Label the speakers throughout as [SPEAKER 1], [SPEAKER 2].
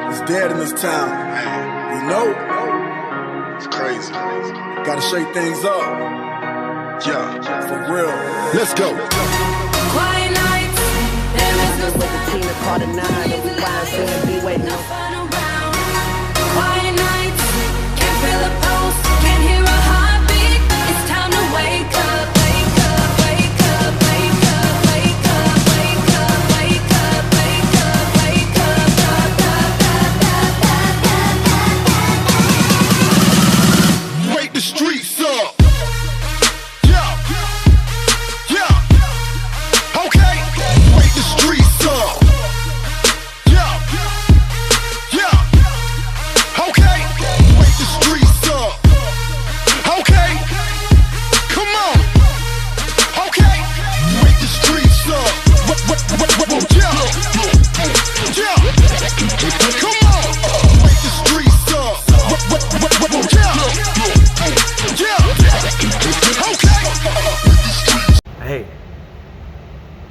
[SPEAKER 1] It's dead in this town. You know?
[SPEAKER 2] It's crazy.
[SPEAKER 1] Gotta shake things up.
[SPEAKER 2] Yeah.
[SPEAKER 1] For real. Let's go.
[SPEAKER 3] Quiet nights, there is no
[SPEAKER 4] with the team that caught a nine, and we wild soon be waiting
[SPEAKER 3] no
[SPEAKER 4] on.
[SPEAKER 3] fun around. Quiet nights, can't feel a pulse, can't hear a heartbeat. It's time to wake up, wake up, wake up, wake up, wake up, wake up, wake up, wake up, wake up, da, da, da, da, da, da.
[SPEAKER 2] Wake the streets up.
[SPEAKER 5] Hey,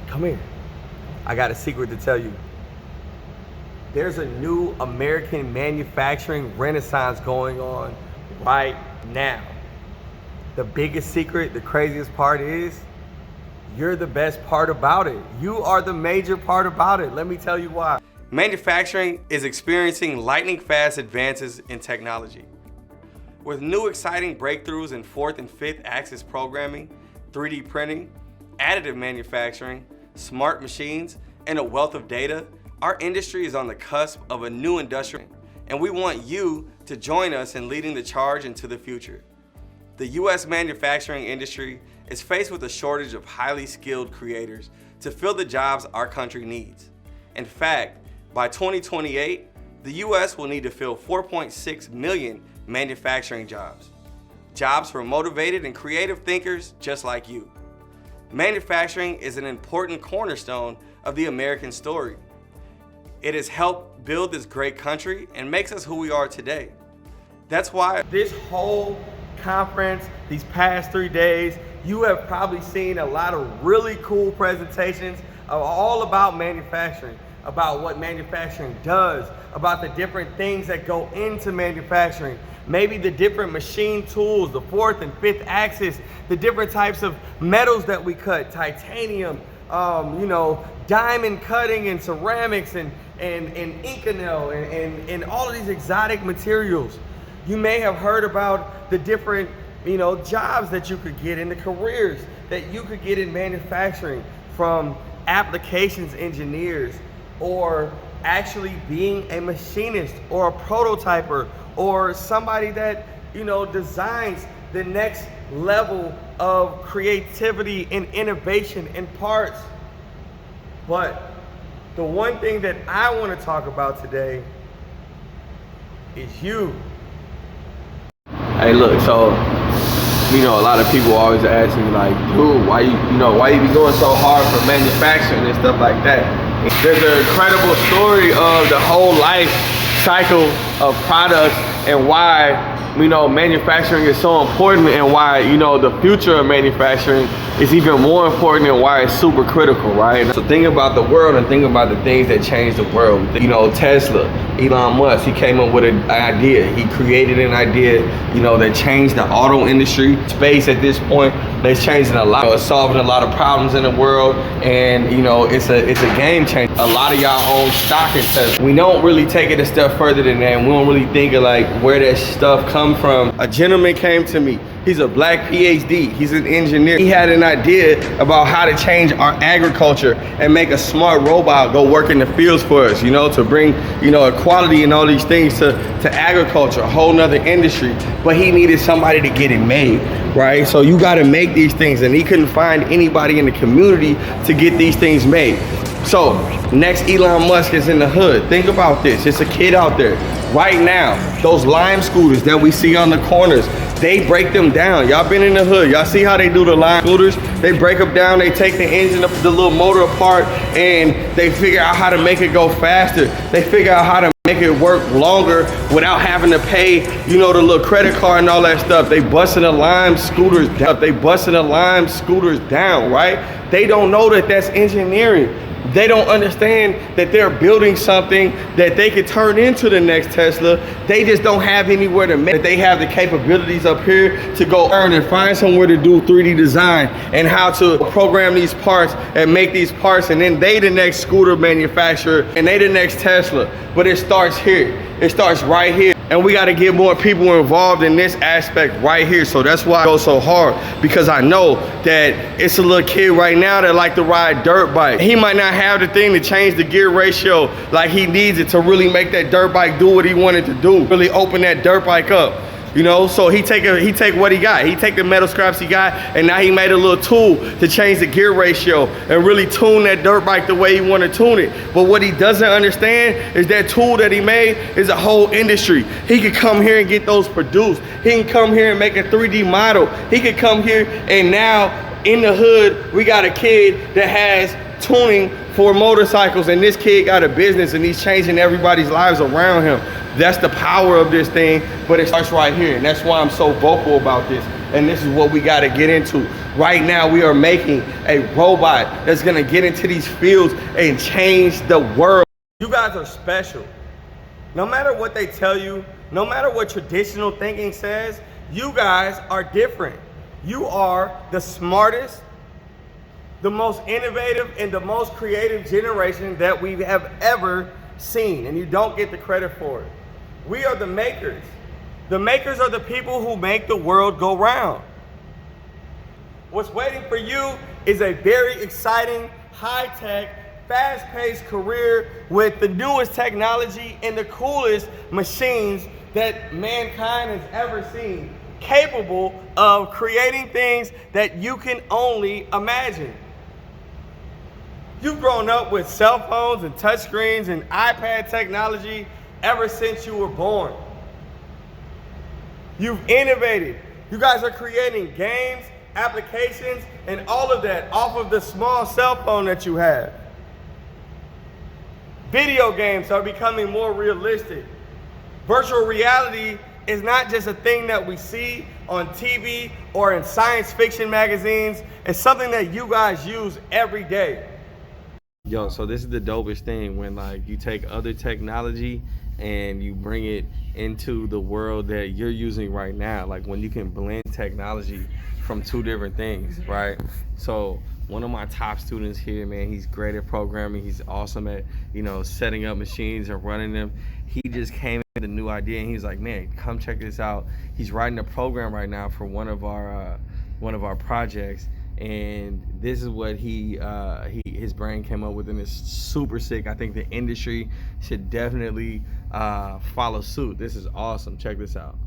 [SPEAKER 5] come here. I got a secret to tell you. There's a new American manufacturing renaissance going on right now. The biggest secret, the craziest part is, you're the best part about it. You are the major part about it. Let me tell you why. Manufacturing is experiencing lightning fast advances in technology. With new exciting breakthroughs in 4th and 5th axis programming, 3D printing, additive manufacturing, smart machines, and a wealth of data, our industry is on the cusp of a new industrial, and we want you to join us in leading the charge into the future. The U.S. manufacturing industry is faced with a shortage of highly skilled creators to fill the jobs our country needs. In fact, by 2028, the U.S. will need to fill 4.6 million manufacturing jobs. Jobs for motivated and creative thinkers just like you. Manufacturing is an important cornerstone of the American story. It has helped build this great country and makes us who we are today. That's why this whole conference, these past 3 days, you have probably seen a lot of really cool presentations all about manufacturing, about what manufacturing does, about the different things that go into manufacturing, maybe the different machine tools, the 4th and 5th axis, the different types of metals that we cut, titanium, diamond cutting and ceramics and Inconel and all of these exotic materials. You may have heard about the different jobs that you could get in the careers that you could get in manufacturing, from applications engineers, or actually being a machinist or a prototyper, or somebody that designs the next level of creativity and innovation in parts. But the one thing that I want to talk about today is you. Hey, look, so a lot of people always ask me like, dude, why you be going so hard for manufacturing and stuff like that? There's an incredible story of the whole life cycle of products and why manufacturing is so important, and why the future of manufacturing is even more important, and why it's super critical, right? So think about the world and think about the things that change the world. Tesla, Elon Musk, he came up with an idea. He created an idea, that changed the auto industry. Space at this point, it's changing a lot. It's solving a lot of problems in the world, and it's a game changer. A lot of y'all own stock in Tesla. We don't really take it a step further than that, and we don't really think of like where that stuff come from. A gentleman came to me. He's a black PhD. He's an engineer. He had an idea about how to change our agriculture and make a smart robot go work in the fields for us, to bring, equality and all these things to agriculture, a whole nother industry. But he needed somebody to get it made, right? So you got to make these things, and he couldn't find anybody in the community to get these things made. So next, Elon Musk is in the hood. Think about this. It's a kid out there right now. Those Lime scooters that we see on the corners, they break them down. Y'all been in the hood. Y'all see how they do the Lime scooters? They break them down. They take the engine, the little motor apart, and they figure out how to make it go faster. They figure out how to make it work longer without having to pay, the little credit card and all that stuff. They busting the Lime scooters down. Right? They don't know that that's engineering. They don't understand that they're building something that they could turn into the next Tesla. They just don't have anywhere to make it. They have the capabilities up here to go earn and find somewhere to do 3D design and how to program these parts and make these parts, and then they the next scooter manufacturer and they the next Tesla. But it starts here. It starts right here. And we got to get more people involved in this aspect right here. So that's why I go so hard, because I know that it's a little kid right now that like to ride dirt bike. He might not have the thing to change the gear ratio like he needs it to really make that dirt bike do what he wanted to do, really open that dirt bike up. You know, so he take what he got. He take the metal scraps he got, and now he made a little tool to change the gear ratio and really tune that dirt bike the way he want to tune it. But what he doesn't understand is that tool that he made is a whole industry. He could come here and get those produced. He can come here and make a 3D model. He could come here, and now in the hood, we got a kid that has tuning for motorcycles, and this kid got a business and he's changing everybody's lives around him. That's the power of this thing, but it starts right here, and that's why I'm so vocal about this. And this is what we got to get into. Right now, we are making a robot that's going to get into these fields and change the world. You guys are special. No matter what they tell you, no matter what traditional thinking says, you guys are different. You are the smartest, the most innovative, and the most creative generation that we have ever seen, and you don't get the credit for it. We are the makers. The makers are the people who make the world go round. What's waiting for you is a very exciting, high-tech, fast-paced career with the newest technology and the coolest machines that mankind has ever seen, capable of creating things that you can only imagine. You've grown up with cell phones and touchscreens and iPad technology ever since you were born. You've innovated. You guys are creating games, applications, and all of that off of the small cell phone that you have. Video games are becoming more realistic. Virtual reality is not just a thing that we see on TV or in science fiction magazines. It's something that you guys use every day. Yo, so this is the dopest thing, when like you take other technology and you bring it into the world that you're using right now. Like when you can blend technology from two different things, right? So one of my top students here, man, he's great at programming. He's awesome at, you know, setting up machines and running them. He just came with a new idea and he's like, man, come check this out. He's writing a program right now for one of our projects. And this is what his brain came up with, and it's super sick. I think the industry should definitely follow suit. This is awesome. Check this out.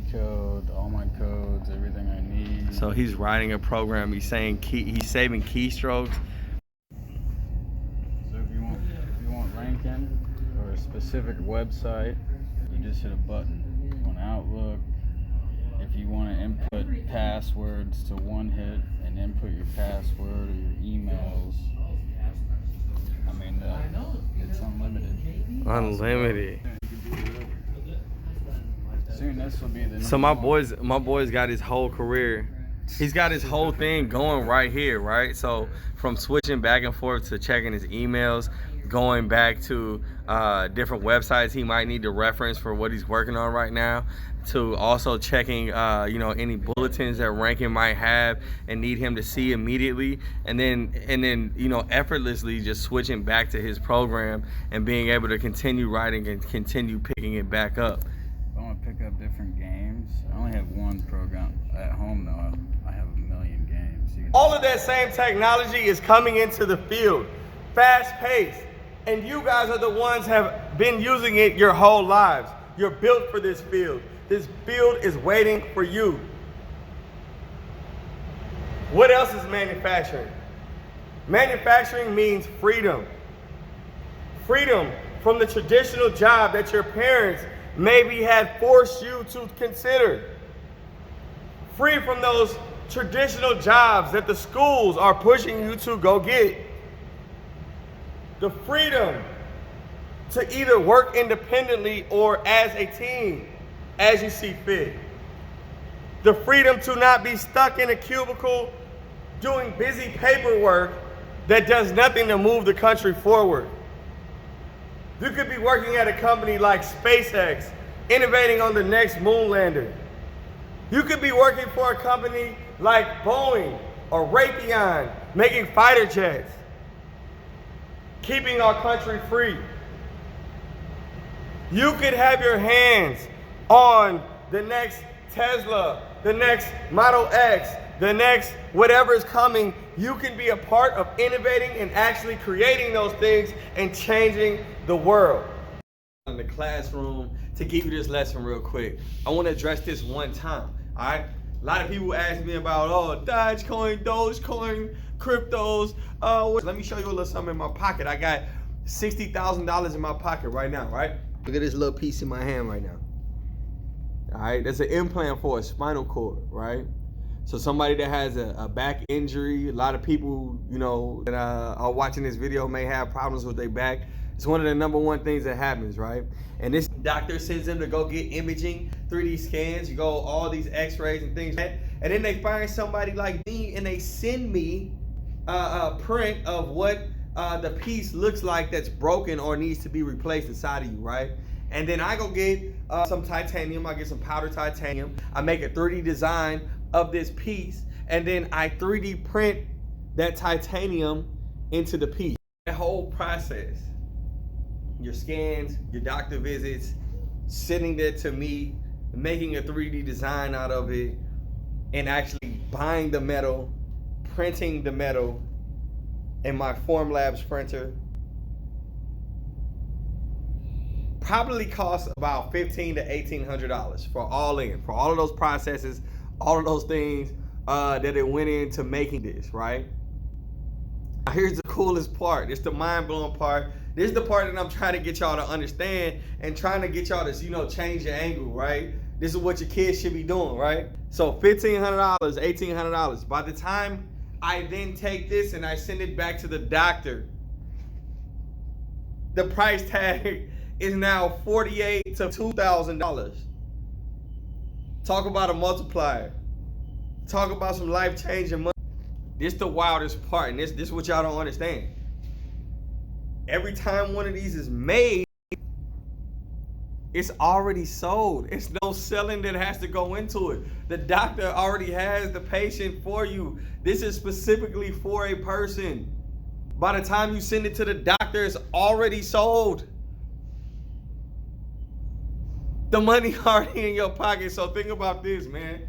[SPEAKER 6] Code, all my codes, everything I need.
[SPEAKER 5] So he's writing a program. He's saying he's saving keystrokes.
[SPEAKER 6] So if you want Ranken or a specific website, you just hit a button. If you want Outlook, if you want to input passwords to one hit and input your password or your emails, I mean, it's unlimited.
[SPEAKER 5] Unlimited.
[SPEAKER 6] Soon this will be the
[SPEAKER 5] So my boy's got his whole career. He's got his whole thing going right here, right? So from switching back and forth to checking his emails, going back to different websites he might need to reference for what he's working on right now, to also checking any bulletins that Ranken might have and need him to see immediately, and then effortlessly just switching back to his program and being able to continue writing and continue picking it back up.
[SPEAKER 6] I want to pick up different games. I only have one program at home though. I have a million games.
[SPEAKER 5] All of that same technology is coming into the field, fast-paced, and you guys are the ones have been using it your whole lives. You're built for this field. This field is waiting for you. What else is manufacturing? Manufacturing means freedom. Freedom from the traditional job that your parents maybe had forced you to consider. Free from those traditional jobs that the schools are pushing you to go get. The freedom to either work independently or as a team, as you see fit. The freedom to not be stuck in a cubicle doing busy paperwork that does nothing to move the country forward. You could be working at a company like SpaceX, innovating on the next moon lander. You could be working for a company like Boeing or Raytheon, making fighter jets, keeping our country free. You could have your hands on the next Tesla, the next Model X, the next whatever is coming. You can be a part of innovating and actually creating those things and changing the world. In the classroom, to give you this lesson real quick, I want to address this one time, all right? A lot of people ask me about, Dogecoin, cryptos. Let me show you a little something in my pocket. I got $60,000 in my pocket right now, right? Look at this little piece in my hand right now. All right, that's an implant for a spinal cord, right? So somebody that has a back injury, a lot of people, that are watching this video may have problems with their back. It's one of the number one things that happens, right? And this doctor sends them to go get imaging, 3D scans, you go all these x-rays and things, and then they find somebody like me and they send me a print of what the piece looks like that's broken or needs to be replaced inside of you, right? And then I go get some titanium, I get some powdered titanium, I make a 3D design of this piece, and then I 3D print that titanium into the piece. That whole process, your scans, your doctor visits, sitting there to me, making a 3D design out of it, and actually buying the metal, printing the metal in my Formlabs printer, probably costs about $1,500 to $1,800 for all of those processes, all of those things that it went into making this, right? Here's the coolest part. It's the mind-blowing part. This is the part that I'm trying to get y'all to understand and trying to get y'all to, change your angle, right? This is what your kids should be doing, right? So $1,500, $1,800. By the time I then take this and I send it back to the doctor, the price tag is now $4,800 to $2,000. Talk about a multiplier. Talk about some life-changing money. This the wildest part, and this is what y'all don't understand. Every time one of these is made, it's already sold. It's no selling that has to go into it. The doctor already has the patient for you. This is specifically for a person. By the time you send it to the doctor, it's already sold. The money already in your pocket. So think about this, man.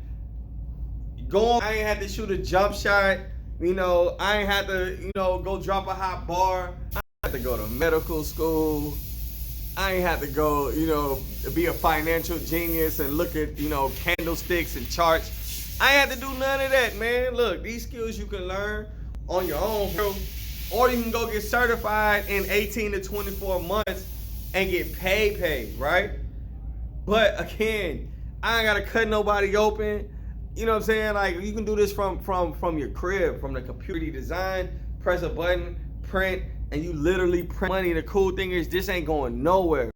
[SPEAKER 5] I ain't had to shoot a jump shot. I ain't had to, go drop a hot bar. I ain't had to go to medical school. I ain't had to go, be a financial genius and look at, candlesticks and charts. I ain't had to do none of that, man. Look, these skills you can learn on your own, bro. Or you can go get certified in 18 to 24 months and get paid, right? But again, I ain't gotta cut nobody open. You know what I'm saying? Like, you can do this from your crib, from the computer design, press a button, print, and you literally print money. The cool thing is this ain't going nowhere.